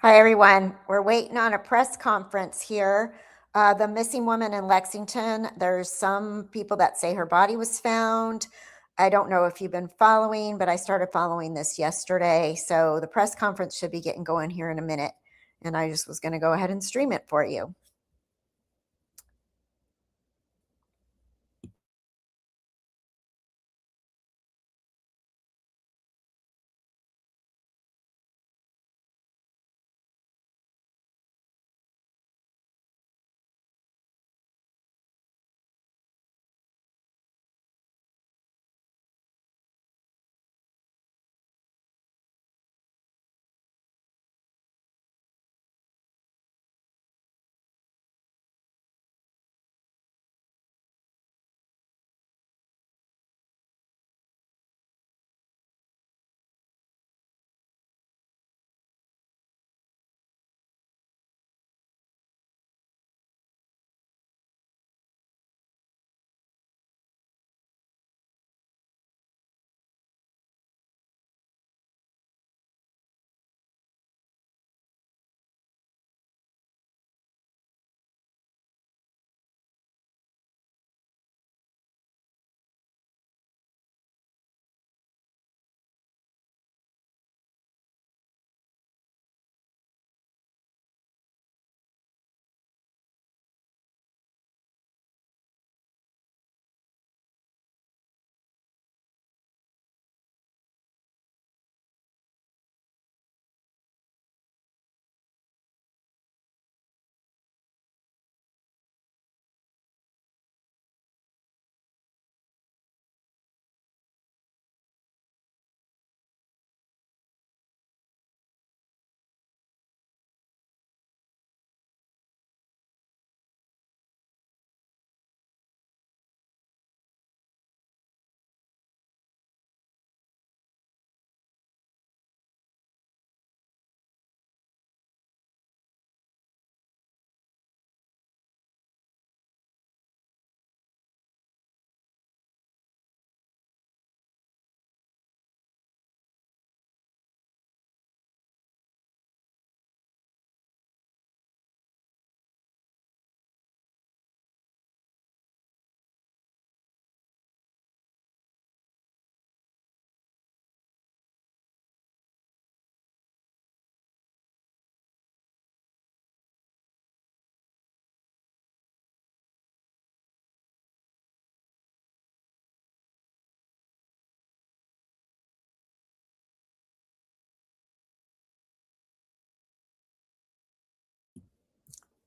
Hi, everyone. We're waiting on a press conference here. The missing woman in Lexington, there's some people that say her body was found. I don't know if you've been following, but I started following this yesterday. So the press conference should be getting going here in a minute. And I just was going to go ahead and stream it for you.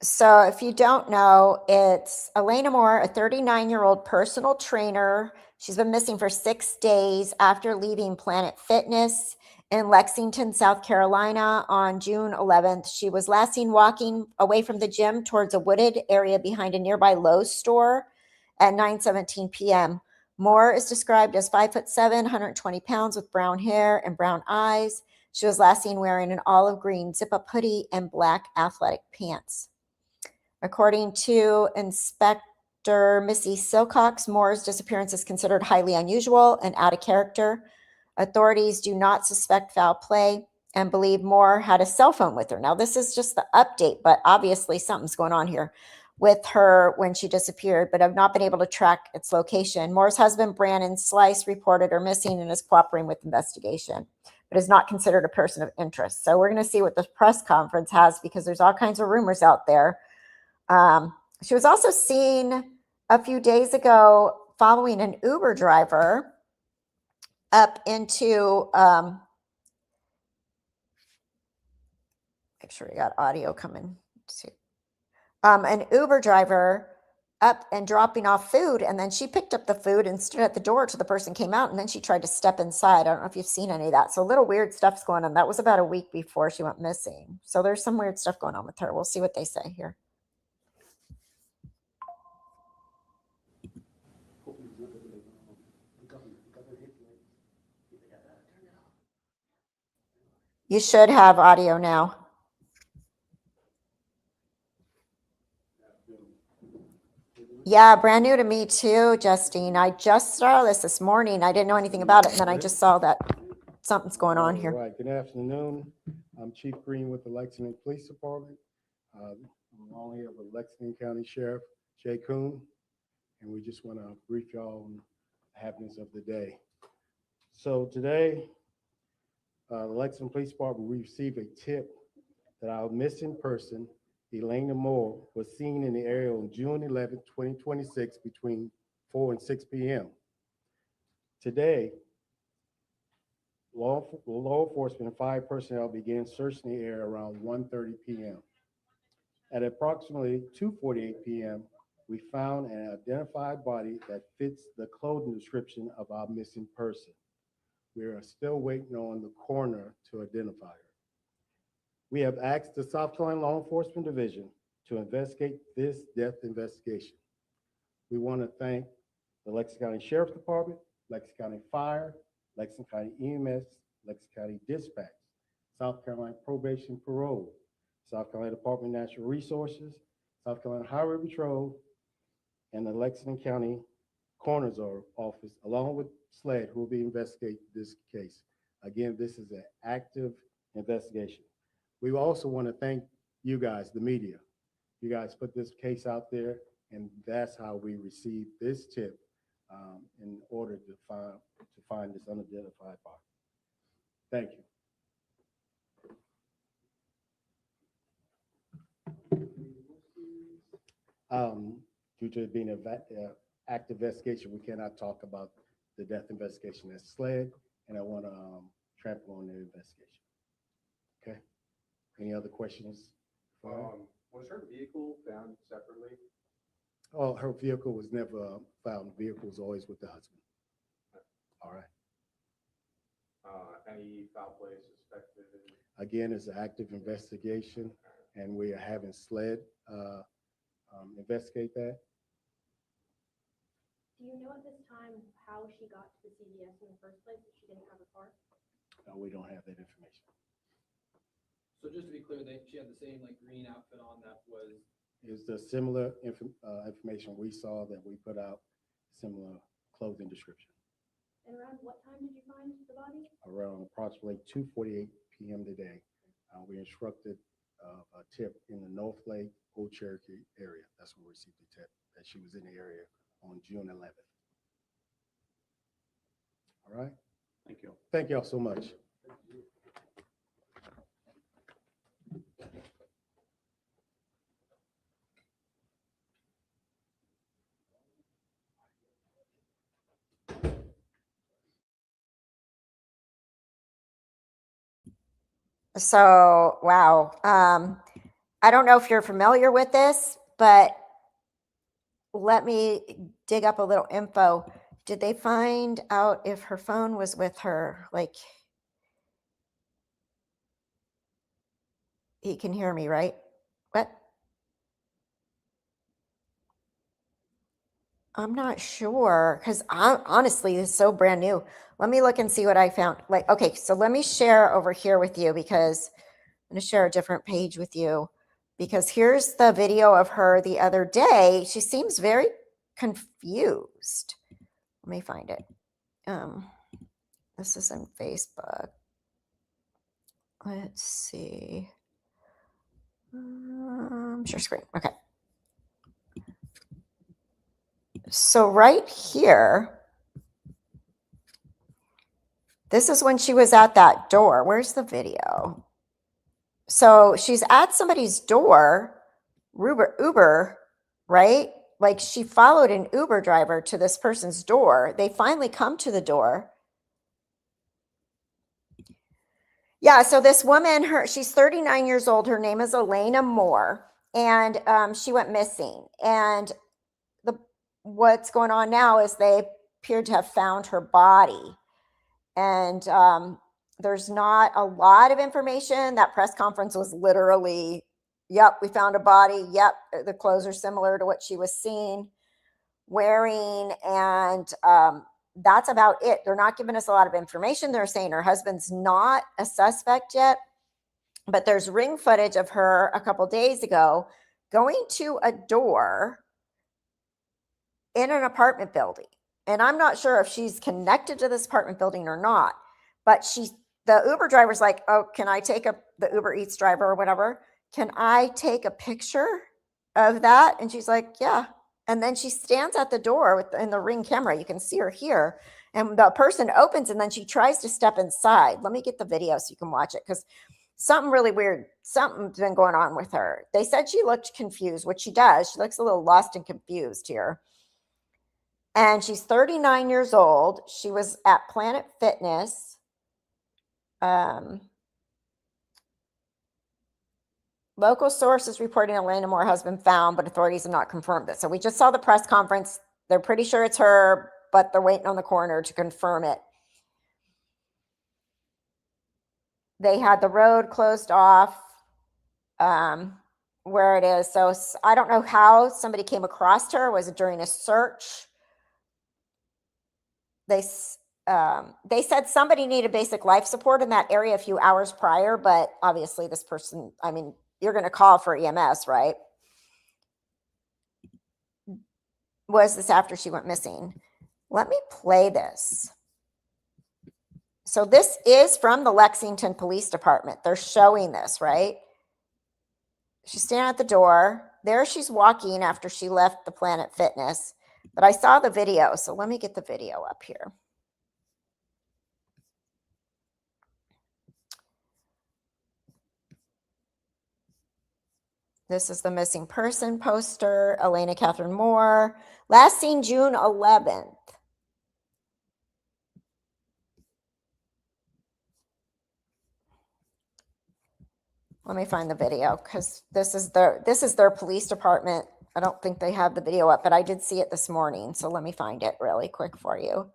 So, if you don't know, it's Elena Moore, a 39-year-old personal trainer. She's been missing for 6 days after leaving Planet Fitness in Lexington, South Carolina on June 11th. She was last seen walking away from the gym towards a wooded area behind a nearby Lowe's store at 9:17 p.m. Moore is described as 5'7", 120 pounds with brown hair and brown eyes. She was last seen wearing an olive green zip-up hoodie and black athletic pants. According to Inspector Missy Silcox, Moore's disappearance is considered highly unusual and out of character. Authorities do not suspect foul play and believe Moore had a cell phone with her. Now, this is just the update, but obviously something's going on here with her when she disappeared, but have not been able to track its location. Moore's husband, Brandon Slice, reported her missing and is cooperating with investigation, but is not considered a person of interest. So we're going to see what the press conference has, because there's all kinds of rumors out there. She was also seen a few days ago following an Uber driver up into, make sure we got audio coming. An Uber driver up and dropping off food, and then she picked up the food and stood at the door till the person came out, and then she tried to step inside. I don't know if you've seen any of that. So a little weird stuff's going on. That was about a week before she went missing. So there's some weird stuff going on with her. We'll see what they say here. You should have audio now. Yeah, brand new to me too, Justine. I just saw this morning. I didn't know anything about it, and then I just saw that something's going on here. All right, good afternoon. I'm Chief Green with the Lexington Police Department. I'm along here with Lexington County Sheriff Jay Kuhn, and we just want to brief y'all on the happenings of the day. So today, the Lexington Police Department, we received a tip that our missing person, Elena Moore, was seen in the area on June 11, 2026, between 4 and 6 p.m. Today, law enforcement and fire personnel began searching the area around 1:30 p.m. At approximately 2:48 p.m., we found an identified body that fits the clothing description of our missing person. We are still waiting on the coroner to identify her. We have asked the South Carolina Law Enforcement Division to investigate this death investigation. We want to thank the Lexington County Sheriff's Department, Lexington County Fire, Lexington County EMS, Lexington County Dispatch, South Carolina Probation Parole, South Carolina Department of Natural Resources, South Carolina Highway Patrol, and the Lexington County Coroner's Office, along with SLED, who will be investigating this case. Again, this is an active investigation. We also want to thank you guys, the media. You guys put this case out there, and that's how we received this tip in order to find this unidentified body. Thank you. Due to it being an active investigation, we cannot talk about the death investigation as SLED, and I want to trample on the investigation. Okay. Any other questions? Was her vehicle found separately? Oh, her vehicle was never found. The vehicle was always with the husband. All right. Any foul play suspected? Again, it's an active investigation, and we are having SLED investigate that. Do you know at this time how she got to the CVS in the first place if she didn't have a car? No, we don't have that information. So just to be clear, she had the same like green outfit on that was. It's the similar information we saw that we put out, similar clothing description. And around what time did you find the body? Around approximately 2:48 p.m. today, we instructed a tip in the North Lake, Old Cherokee area. That's where we received the tip that she was in the area on June 11th. All right. Thank you. Thank y'all so much. So, wow. I don't know if you're familiar with this, but let me dig up a little info. Did they find out if her phone was with her? Like, he can hear me, right? What? I'm not sure, because honestly, this is so brand new. Let me look and see what I found. Like, okay, so let me share over here with you, because I'm going to share a different page with you, because here's the video of her the other day. She seems very confused. Let me find it. This is in Facebook. Let's see. Share screen. Okay. So right here, this is when she was at that door. Where's the video? So she's at somebody's door, Uber, right? Like she followed an Uber driver to this person's door. They finally come to the door. Yeah, so this woman, she's 39 years old. Her name is Elena Moore, and she went missing. And what's going on now is they appear to have found her body. And there's not a lot of information. That press conference was literally, yep, we found a body. Yep, the clothes are similar to what she was seen wearing. And that's about it. They're not giving us a lot of information. They're saying her husband's not a suspect yet. But there's ring footage of her a couple days ago going to a door in an apartment building. And I'm not sure if she's connected to this apartment building or not, but she the Uber driver's like, oh, can I take the Uber Eats driver or whatever? Can I take a picture of that? And she's like, yeah. And then she stands at the door in the Ring camera. You can see her here. And the person opens and then she tries to step inside. Let me get the video so you can watch it, because something really weird, something's been going on with her. They said she looked confused, which she does. She looks a little lost and confused here. And she's 39 years old. She was at Planet Fitness. Local sources reporting Elena Moore has been found, but authorities have not confirmed it. So we just saw the press conference. They're pretty sure it's her, but they're waiting on the coroner to confirm it. They had the road closed off where it is. So I don't know how somebody came across her. Was it during a search? They said somebody needed basic life support in that area a few hours prior, but obviously this person, I mean, you're going to call for EMS, right? Was this after she went missing? Let me play this. So this is from the Lexington Police Department. They're showing this, right? She's standing at the door. There she's walking after she left the Planet Fitness. But I saw the video, so let me get the video up here. This is the missing person poster, Elena Katherine Moore. Last seen June 11th. Let me find the video, because this is their police department. I don't think they have the video up, but I did see it this morning. So let me find it really quick for you.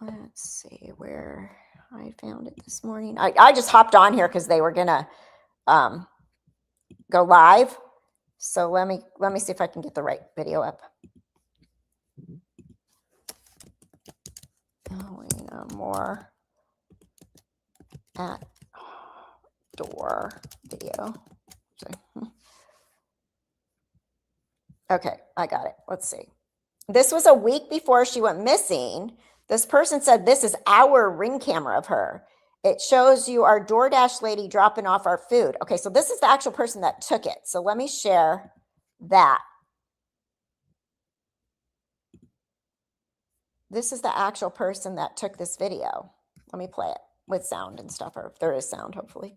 Let's see where I found it this morning. I just hopped on here because they were gonna go live. So let me see if I can get the right video up. Elena Moore at door video. Okay, I got it. Let's see. This was a week before she went missing. This person said, this is our Ring camera of her. It shows you our DoorDash lady dropping off our food. Okay, so this is the actual person that took it. So let me share that. This is the actual person that took this video. Let me play it with sound and stuff, or if there is sound, hopefully.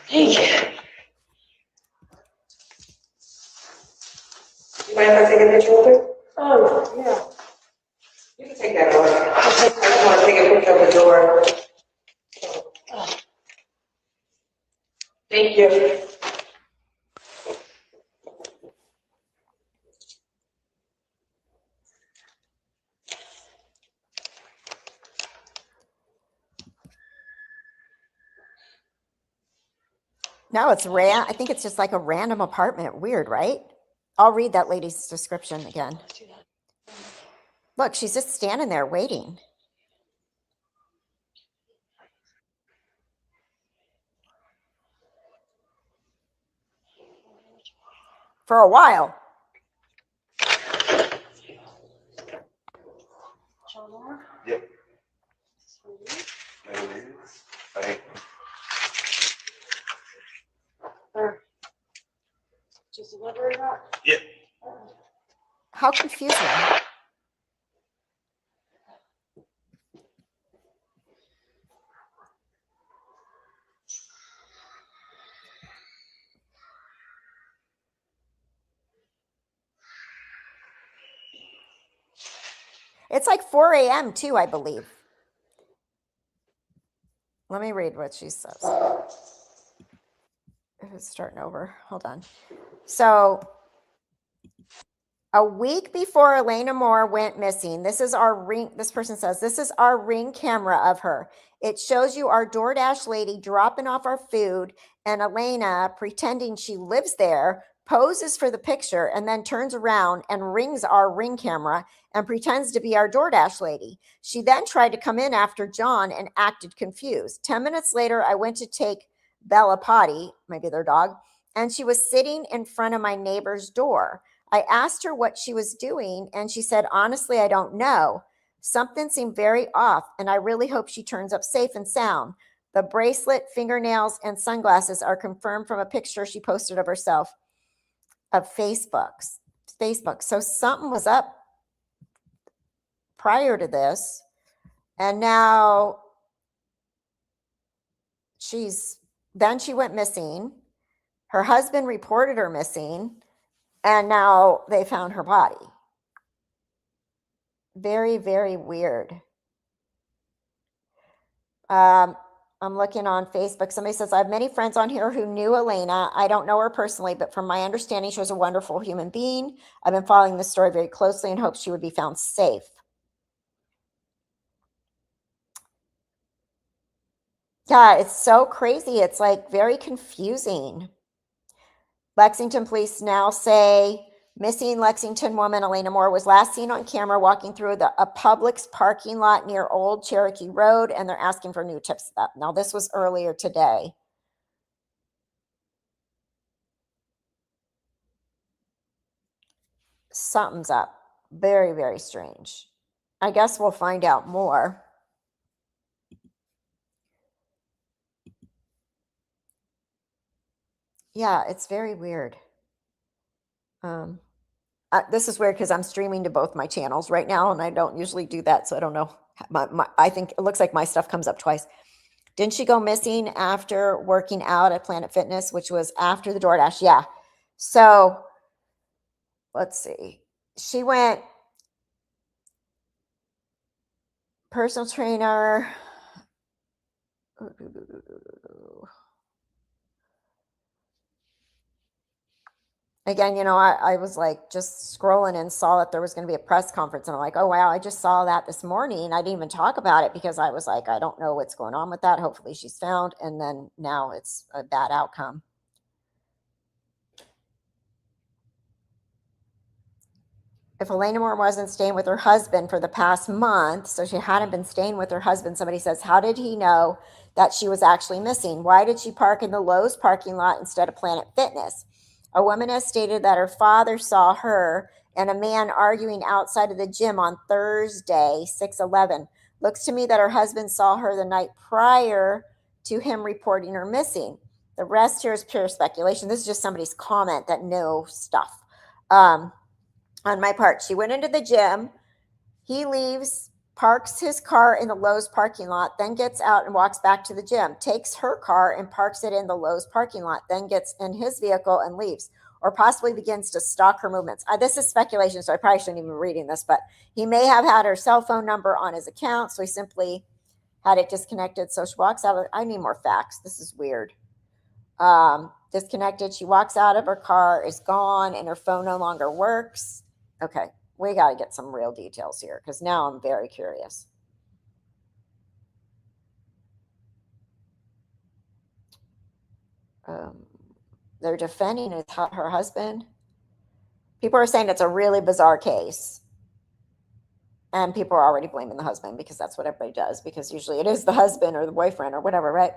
Hey. You mind if I take a picture with her? Oh, yeah. You can take that over. I just want to take a picture of the door. Thank you. No, I think it's just like a random apartment. Weird, right? I'll read that lady's description again. Look, she's just standing there waiting. For a while. Yep. Right. Just deliver that? Yep. How confusing. It's like 4 a.m. too, I believe. Let me read what she says. It's starting over. Hold on. So a week before Elena Moore went missing, this is our Ring. This person says, this is our Ring camera of her. It shows you our DoorDash lady dropping off our food and Elena pretending she lives there, poses for the picture, and then turns around and rings our Ring camera and pretends to be our DoorDash lady. She then tried to come in after John and acted confused. 10 minutes later, I went to take Bella potty, maybe their dog, and she was sitting in front of my neighbor's door. I asked her what she was doing, and she said, honestly, I don't know. Something seemed very off, and I really hope she turns up safe and sound. The bracelet, fingernails, and sunglasses are confirmed from a picture she posted of herself of Facebook. So something was up prior to this, and now she went missing. Her husband reported her missing, and now they found her body. Very, very weird. I'm looking on Facebook. Somebody says, I have many friends on here who knew Elena. I don't know her personally, but from my understanding, she was a wonderful human being. I've been following this story very closely and hope she would be found safe. Yeah, it's so crazy. It's like very confusing. Lexington police now say missing Lexington woman Elena Moore was last seen on camera walking through a Publix parking lot near Old Cherokee Road, and they're asking for new tips. Now, this was earlier today. Something's up. Very, very strange. I guess we'll find out more. Yeah, it's very weird. This is weird because I'm streaming to both my channels right now, and I don't usually do that, so I don't know. I think it looks like my stuff comes up twice. Didn't she go missing after working out at Planet Fitness, which was after the DoorDash? Yeah. So let's see. She went personal trainer. Again, you know, I was like just scrolling and saw that there was going to be a press conference. And I'm like, oh, wow, I just saw that this morning. I didn't even talk about it because I was like, I don't know what's going on with that. Hopefully she's found. And then now it's a bad outcome. If Elena Moore wasn't staying with her husband for the past month, so she hadn't been staying with her husband, somebody says, how did he know that she was actually missing? Why did she park in the Lowe's parking lot instead of Planet Fitness? A woman has stated that her father saw her and a man arguing outside of the gym on Thursday, 6/11. Looks to me that her husband saw her the night prior to him reporting her missing. The rest here is pure speculation. This is just somebody's comment that knows stuff. On my part, she went into the gym. He leaves, parks his car in the Lowe's parking lot, then gets out and walks back to the gym, takes her car and parks it in the Lowe's parking lot, then gets in his vehicle and leaves, or possibly begins to stalk her movements. This is speculation, so I probably shouldn't even be reading this, but he may have had her cell phone number on his account, so he simply had it disconnected. So she walks out of, I need more facts. This is weird. Disconnected. She walks out of her car, is gone, and her phone no longer works. Okay. We got to get some real details here because now I'm very curious. They're defending her husband. People are saying it's a really bizarre case. And people are already blaming the husband because that's what everybody does, because usually it is the husband or the boyfriend or whatever, right?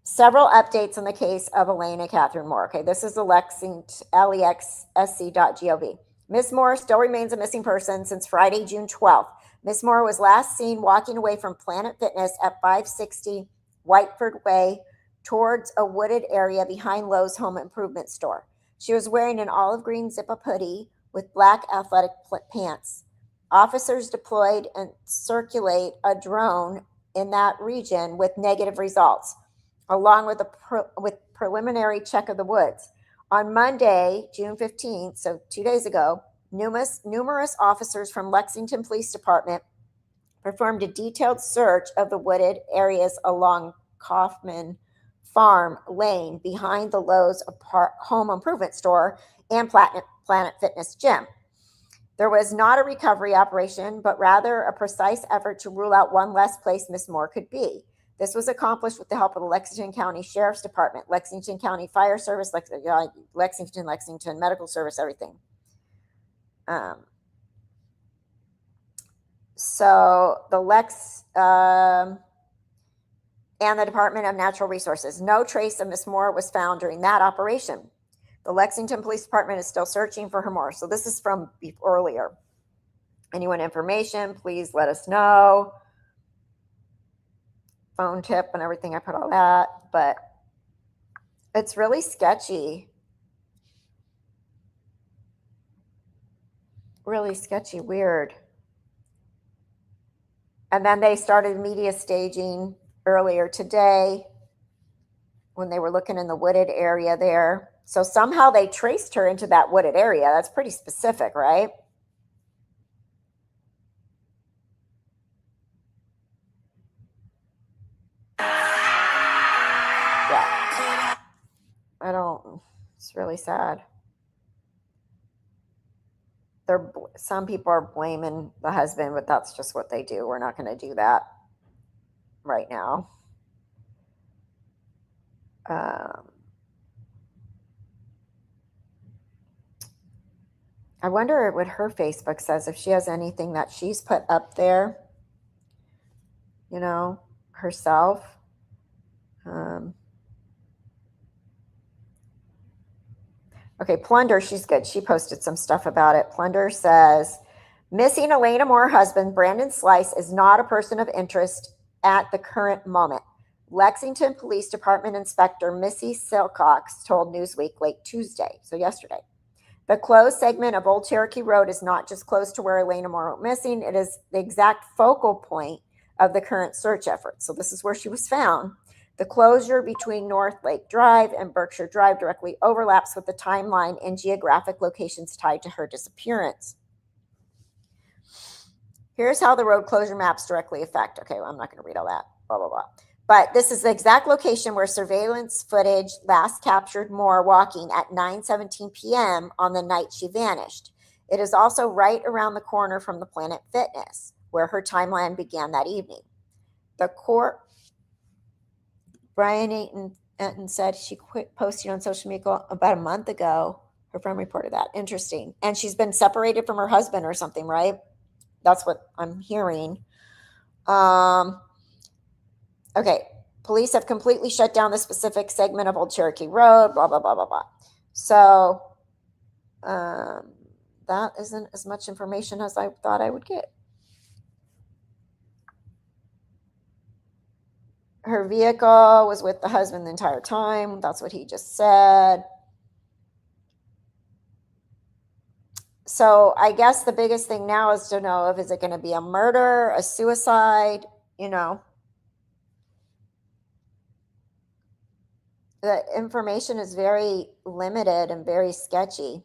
Several updates in the case of Elena Katherine Moore. Okay, this is the Lexington, lexsc.gov. Miss Moore still remains a missing person since Friday, June 12th. Miss Moore was last seen walking away from Planet Fitness at 560 Whiteford Way towards a wooded area behind Lowe's home improvement store. She was wearing an olive green zip-up hoodie with black athletic pants. Officers deployed and circulate a drone in that region with negative results, along with with preliminary check of the woods. On Monday, June 15th, so 2 days ago, numerous officers from Lexington Police Department performed a detailed search of the wooded areas along Kaufman Farm Lane behind the Lowe's home improvement store and Planet Fitness gym. There was not a recovery operation, but rather a precise effort to rule out one less place Miss Moore could be. This was accomplished with the help of the Lexington County Sheriff's Department, Lexington County Fire Service, Lexington Medical Service, everything. So the and the Department of Natural Resources. No trace of Miss Moore was found during that operation. The Lexington Police Department is still searching for her more. So this is from earlier. Anyone information, please let us know. Phone tip and everything, I put all that, but it's really sketchy. Really sketchy, weird. And then they started media staging earlier today when they were looking in the wooded area there. So somehow they traced her into that wooded area. That's pretty specific, right? Yeah. It's really sad. Some people are blaming the husband, but that's just what they do. We're not going to do that right now. I wonder what her Facebook says, if she has anything that she's put up there, herself. Okay, Plunder, she's good. She posted some stuff about it. Plunder says, missing Elena Moore husband, Brandon Slice, is not a person of interest at the current moment. Lexington Police Department Inspector Missy Silcox told Newsweek late Tuesday, so yesterday. The closed segment of Old Cherokee Road is not just close to where Elena Moore went missing. It is the exact focal point of the current search effort. So this is where she was found. The closure between North Lake Drive and Berkshire Drive directly overlaps with the timeline and geographic locations tied to her disappearance. Here's how the road closure maps directly affect. Okay, well, I'm not going to read all that, blah, blah, blah. But this is the exact location where surveillance footage last captured Moore walking at 9:17 p.m. on the night she vanished. It is also right around the corner from the Planet Fitness, where her timeline began that evening. The court... Brian Eaton said she quit posting on social media about a month ago. Her friend reported that. Interesting. And she's been separated from her husband or something, right? That's what I'm hearing. Okay. Police have completely shut down the specific segment of Old Cherokee Road, blah, blah, blah, blah, blah. So that isn't as much information as I thought I would get. Her vehicle was with the husband the entire time. That's what he just said. So I guess the biggest thing now is to know if is it going to be a murder, a suicide, The information is very limited and very sketchy.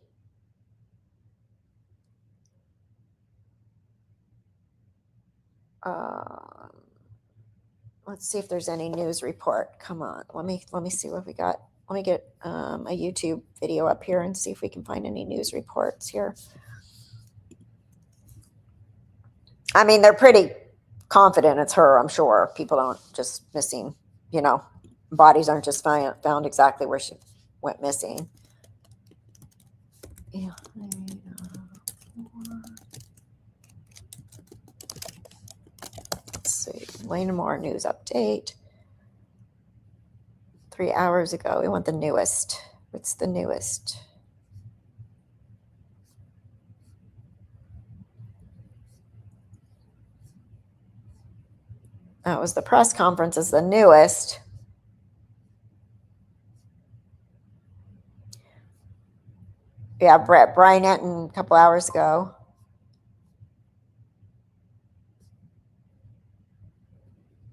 Let's see if there's any news report. Come on, let me see what we got. Let me get a YouTube video up here and see if we can find any news reports here. I mean, they're pretty confident it's her, I'm sure. People don't just missing, bodies aren't just found exactly where she went missing. Yeah. Let's see. Elena Moore news update. 3 hours ago. We want the newest. What's the newest? That was the press conference is the newest. Yeah, Brian Eaton a couple hours ago.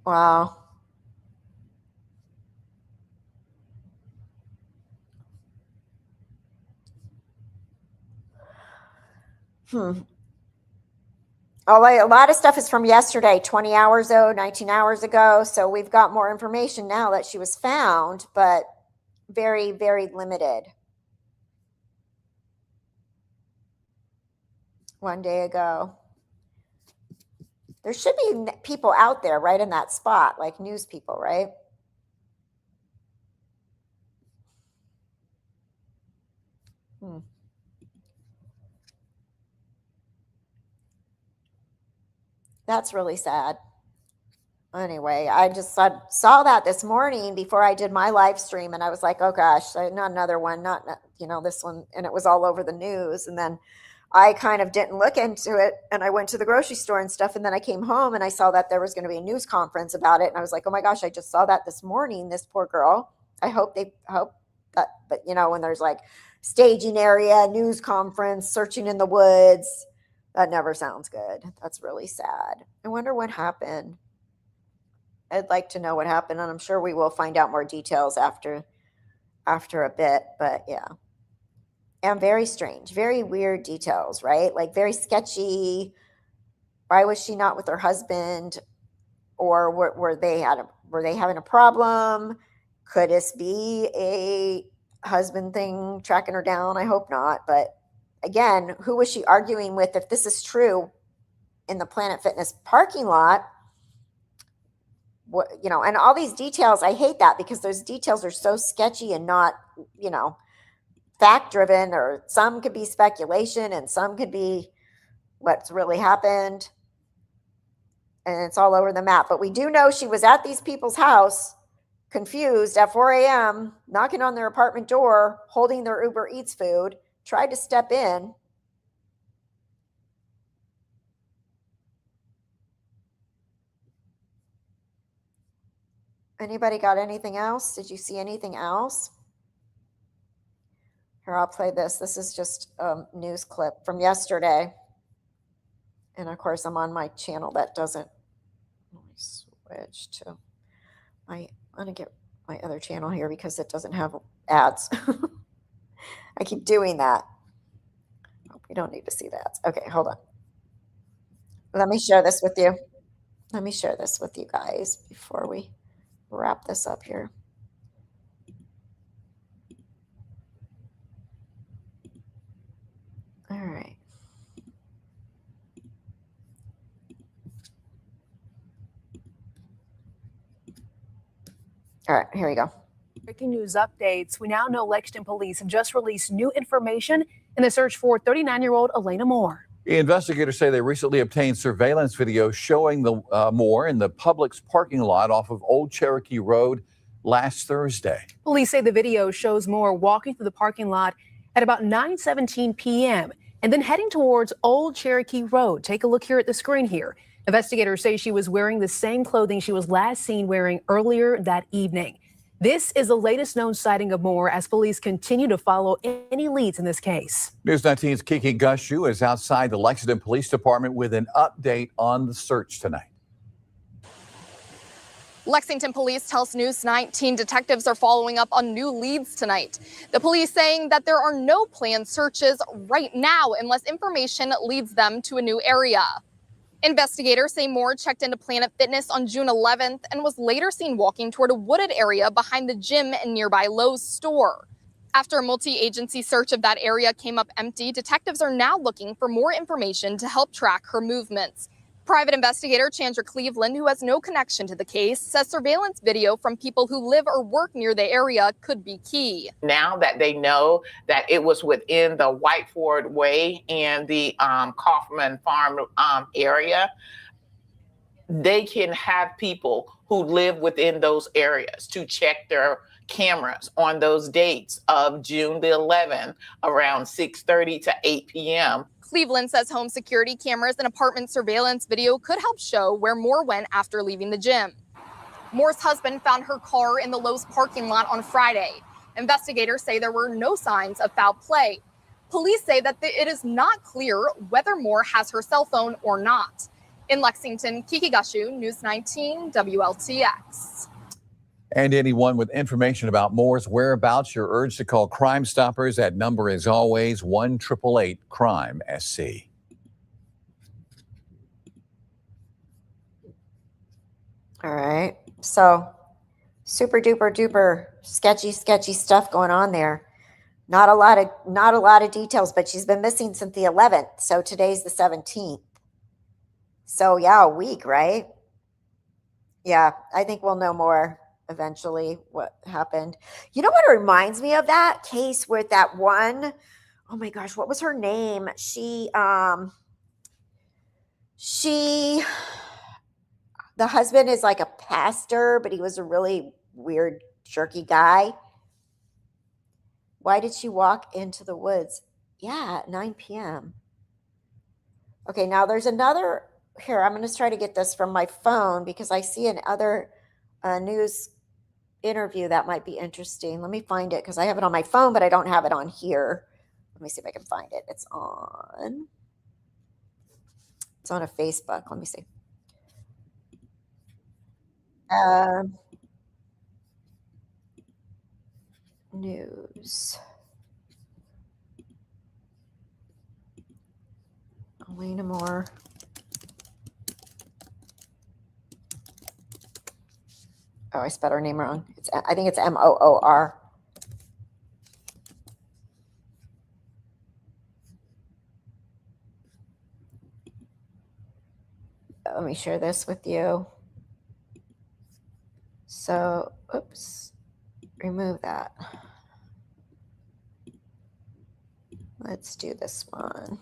Wow. A lot of stuff is from yesterday, 20 hours ago, 19 hours ago. So we've got more information now that she was found, but very, very limited. 1 day ago. There should be people out there right in that spot, like news people, right? That's really sad. Anyway, I just saw that this morning before I did my live stream, and I was like, oh gosh, not another one, not this one. And it was all over the news. And then I kind of didn't look into it, and I went to the grocery store and stuff. And then I came home and I saw that there was going to be a news conference about it. And I was like, oh my gosh, I just saw that this morning, this poor girl. I hope that, but when there's like staging area, news conference, searching in the woods, that never sounds good. That's really sad. I wonder what happened. I'd like to know what happened, and I'm sure we will find out more details after a bit, but yeah. And very strange, very weird details, right? Like very sketchy. Why was she not with her husband? Or were they having a problem? Could this be a husband thing tracking her down? I hope not. But again, who was she arguing with if this is true in the Planet Fitness parking lot? And all these details, I hate that because those details are so sketchy and not, fact driven, or some could be speculation and some could be what's really happened. And it's all over the map. But we do know she was at these people's house, confused at 4 a.m., knocking on their apartment door, holding their Uber Eats food, tried to step in. Anybody got anything else? Did you see anything else? Here, I'll play this. This is just a news clip from yesterday. And of course, I'm on my channel that doesn't. Let me switch to I'm going to get my other channel here because it doesn't have ads. I keep doing that. Oh, we don't need to see that. Okay, hold on. Let me share this with you. Let me share this with you guys before we wrap this up here. All right. All right, here we go. Breaking news updates. We now know Lexington Police have just released new information in the search for 39-year-old Elena Moore. Investigators say they recently obtained surveillance video showing the Moore in the Publix parking lot off of Old Cherokee Road last Thursday. Police say the video shows Moore walking through the parking lot at about 9:17 p.m. and then heading towards Old Cherokee Road. Take a look here at the screen here. Investigators say she was wearing the same clothing she was last seen wearing earlier that evening. This is the latest known sighting of Moore as police continue to follow any leads in this case. News 19's Kiki Gushu is outside the Lexington Police Department with an update on the search tonight. Lexington Police tells News 19 detectives are following up on new leads tonight. The police saying that there are no planned searches right now unless information leads them to a new area. Investigators say Moore checked into Planet Fitness on June 11th and was later seen walking toward a wooded area behind the gym and nearby Lowe's store. After a multi-agency search of that area came up empty, detectives are now looking for more information to help track her movements. Private investigator Chandra Cleveland, who has no connection to the case, says surveillance video from people who live or work near the area could be key. Now that they know that it was within the Whiteford Way and the Kaufman Farm area, they can have people who live within those areas to check their cameras on those dates of June the 11th around 6:30 to 8 p.m. Cleveland says home security cameras and apartment surveillance video could help show where Moore went after leaving the gym. Moore's husband found her car in the Lowe's parking lot on Friday. Investigators say there were no signs of foul play. Police say that it is not clear whether Moore has her cell phone or not. In Lexington, Kiki Gushu, News 19 WLTX. And anyone with information about Moore's whereabouts, you're urged to call Crime Stoppers. That number is always 1-888-CRIME-SC. All right. So super duper duper sketchy stuff going on there. Not a lot of details, but she's been missing since the 11th. So today's the 17th. So yeah, a week, right? Yeah, I think we'll know more eventually what happened. You know what it reminds me of? That case with that one, oh my gosh, what was her name? The husband is like a pastor, but he was a really weird, jerky guy. Why did she walk into the woods? Yeah, at 9 p.m. Okay, now there's another here. I'm going to try to get this from my phone because I see another news interview that might be interesting. Let me find it because I have it on my phone, but I don't have it on here. Let me see if I can find it. It's on a Facebook. Let me see. News. Elena Moore. Oh, I spelled her name wrong. I think it's Moor. Let me share this with you. So, oops, remove that. Let's do this one.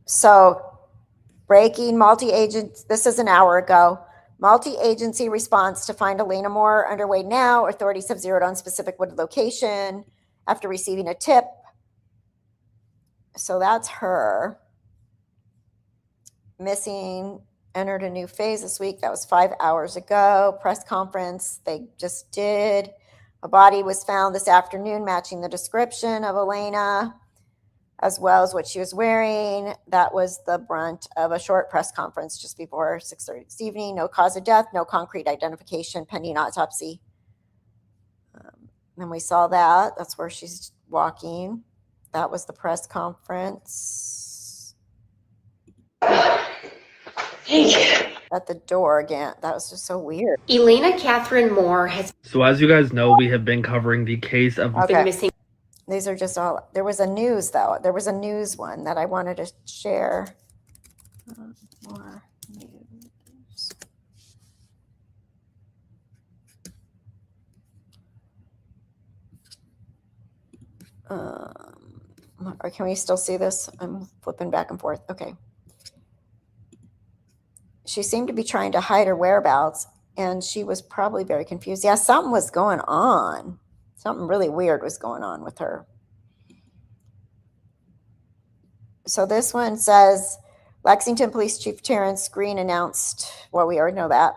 So, breaking multi-agent, this is an hour ago. Multi-agency response to find Elena Moore underway now. Authorities have zeroed on specific wooded location after receiving a tip. So that's her. Missing, entered a new phase this week. That was 5 hours ago. Press conference they just did. A body was found this afternoon matching the description of Elena, as well as what she was wearing. That was the brunt of a short press conference just before 6:30 this evening. No cause of death, no concrete identification, pending autopsy. And we saw that. That's where she's walking. That was the press conference. At the door again. That was just so weird. Elena Katherine Moore has. So as you guys know, we have been covering the case of Okay. been missing. These are just all, there was a news though. There was a news one that I wanted to share. More news. Can we still see this? I'm flipping back and forth. Okay. She seemed to be trying to hide her whereabouts and she was probably very confused. Yeah, something was going on. Something really weird was going on with her. So this one says, Lexington Police Chief Terrence Green announced, well, we already know that,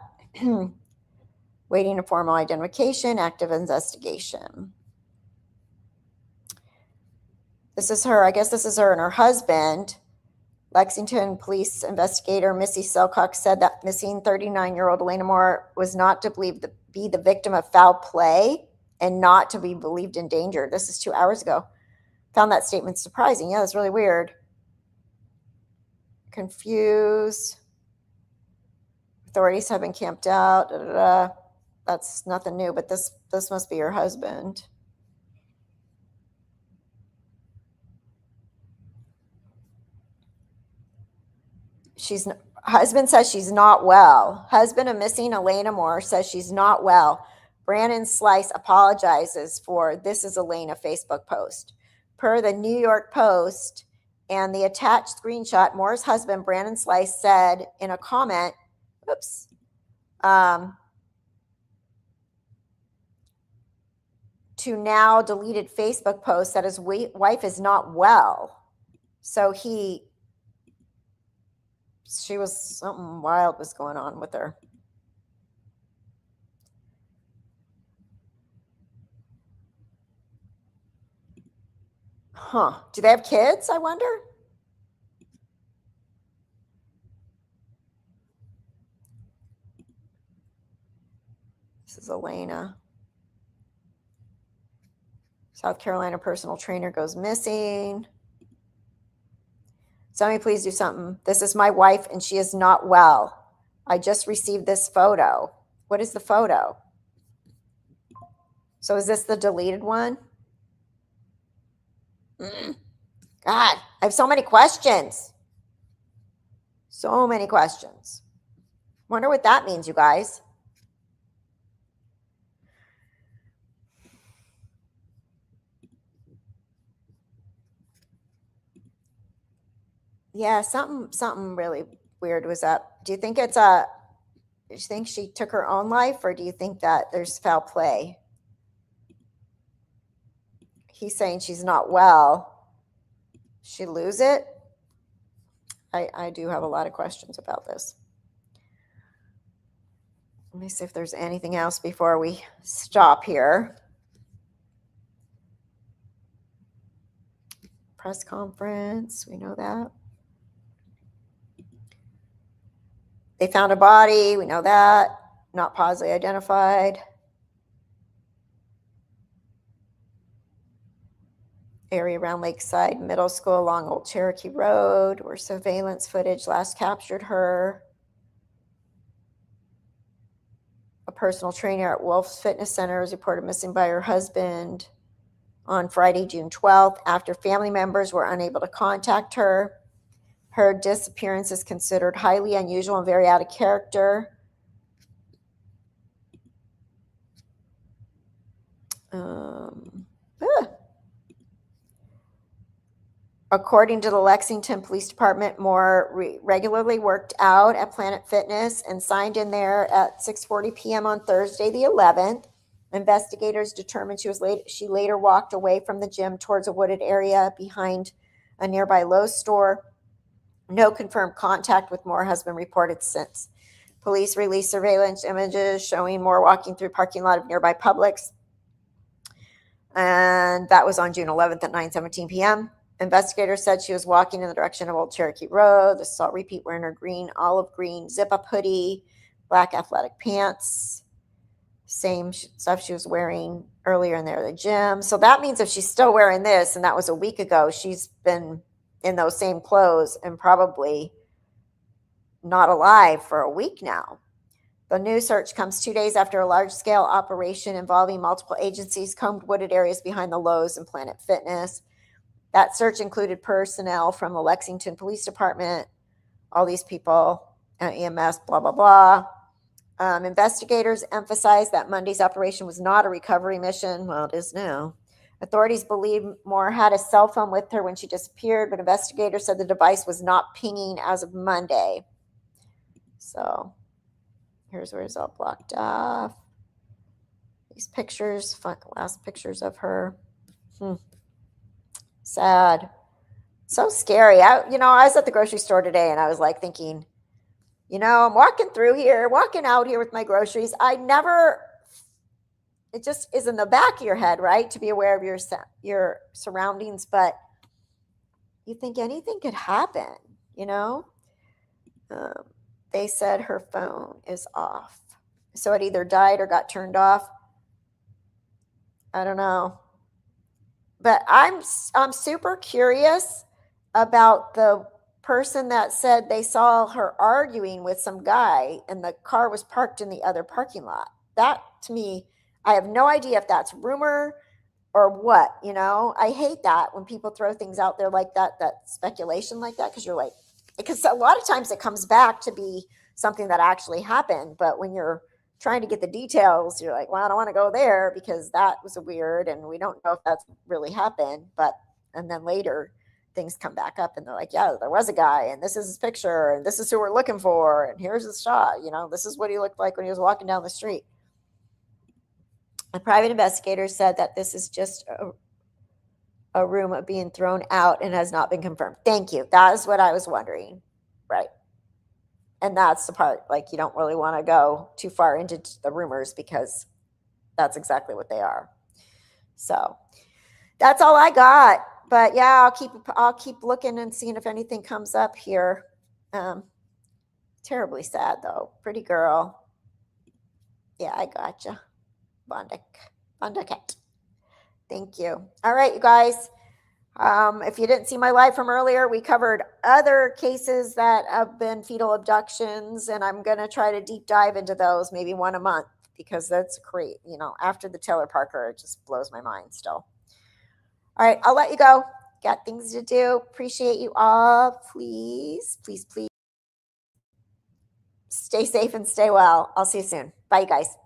waiting a formal identification, active investigation. This is her, I guess this is her and her husband. Lexington police investigator Missy Selcock said that missing 39-year-old Elena Moore was not to be the victim of foul play and not to be believed in danger. This is 2 hours ago. Found that statement surprising. Yeah, that's really weird. Confused. Authorities have been camped out. Da, da, da. That's nothing new, but this must be her husband. Husband says she's not well. Husband of missing Elena Moore says she's not well. Brandon Slice apologizes for "This is Elena" Facebook post. Per the New York Post and the attached screenshot, Moore's husband, Brandon Slice, said in a comment, oops, to now deleted Facebook post that his wife is not well. So something wild was going on with her. Huh. Do they have kids, I wonder? This is Elena. South Carolina personal trainer goes missing. Somebody please do something. This is my wife and she is not well. I just received this photo. What is the photo? So is this the deleted one? God. I have so many questions. So many questions. Wonder what that means, you guys. Yeah, something really weird was up. Do you think do you think she took her own life, or do you think that there's foul play? He's saying she's not well. She lose it? I do have a lot of questions about this. Let me see if there's anything else before we stop here. Press conference, we know that. They found a body, we know that. Not positively identified. Area around Lakeside Middle School along Old Cherokee Road, where surveillance footage last captured her. A personal trainer at Wolf's Fitness Center was reported missing by her husband on Friday, June 12th, after family members were unable to contact her. Her disappearance is considered highly unusual and very out of character. According to the Lexington Police Department, Moore regularly worked out at Planet Fitness and signed in there at 6:40 p.m. on Thursday, the 11th. Investigators determined she later walked away from the gym towards a wooded area behind a nearby Lowe's store. No confirmed contact with Moore has been reported since. Police released surveillance images showing Moore walking through parking lot of nearby Publix. And that was on June 11th at 9:17 p.m. Investigators said she was walking in the direction of Old Cherokee Road. The saw repeat wearing her olive green zip-up hoodie, black athletic pants, same stuff she was wearing earlier in the gym. So that means if she's still wearing this, and that was a week ago, she's been in those same clothes and probably not alive for a week now. The new search comes 2 days after a large-scale operation involving multiple agencies combed wooded areas behind the Lowe's and Planet Fitness. That search included personnel from the Lexington Police Department, all these people, EMS, blah, blah, blah. Investigators emphasized that Monday's operation was not a recovery mission. Well, it is now. Authorities believe Moore had a cell phone with her when she disappeared, but investigators said the device was not pinging as of Monday. So here's where it's all blocked off. These pictures, last pictures of her. Sad. So scary. I was at the grocery store today and I was like thinking, I'm walking out here with my groceries. It just is in the back of your head, right? To be aware of your surroundings, but you think anything could happen, They said her phone is off. So it either died or got turned off. I don't know. But I'm super curious about the person that said they saw her arguing with some guy and the car was parked in the other parking lot. That, to me, I have no idea if that's rumor or what, I hate that when people throw things out there like that speculation like that, because a lot of times it comes back to be something that actually happened. But when you're trying to get the details, you're like, well, I don't want to go there because that was weird and we don't know if that's really happened. And then later things come back up and they're like, yeah, there was a guy and this is his picture and this is who we're looking for and here's his shot. This is what he looked like when he was walking down the street. A private investigator said that this is just a rumor being thrown out and has not been confirmed. Thank you. That is what I was wondering. Right. And that's the part, you don't really want to go too far into the rumors because that's exactly what they are. So that's all I got. But yeah, I'll keep looking and seeing if anything comes up here. Terribly sad though. Pretty girl. Yeah, I gotcha. Bondaket. Thank you. All right, you guys. If you didn't see my live from earlier, we covered other cases that have been fetal abductions, and I'm going to try to deep dive into those, maybe one a month, because that's great. After the Taylor Parker, it just blows my mind still. All right, I'll let you go. got things to do. Appreciate you all. Please, please, please stay safe and stay well. I'll see you soon. Bye, you guys.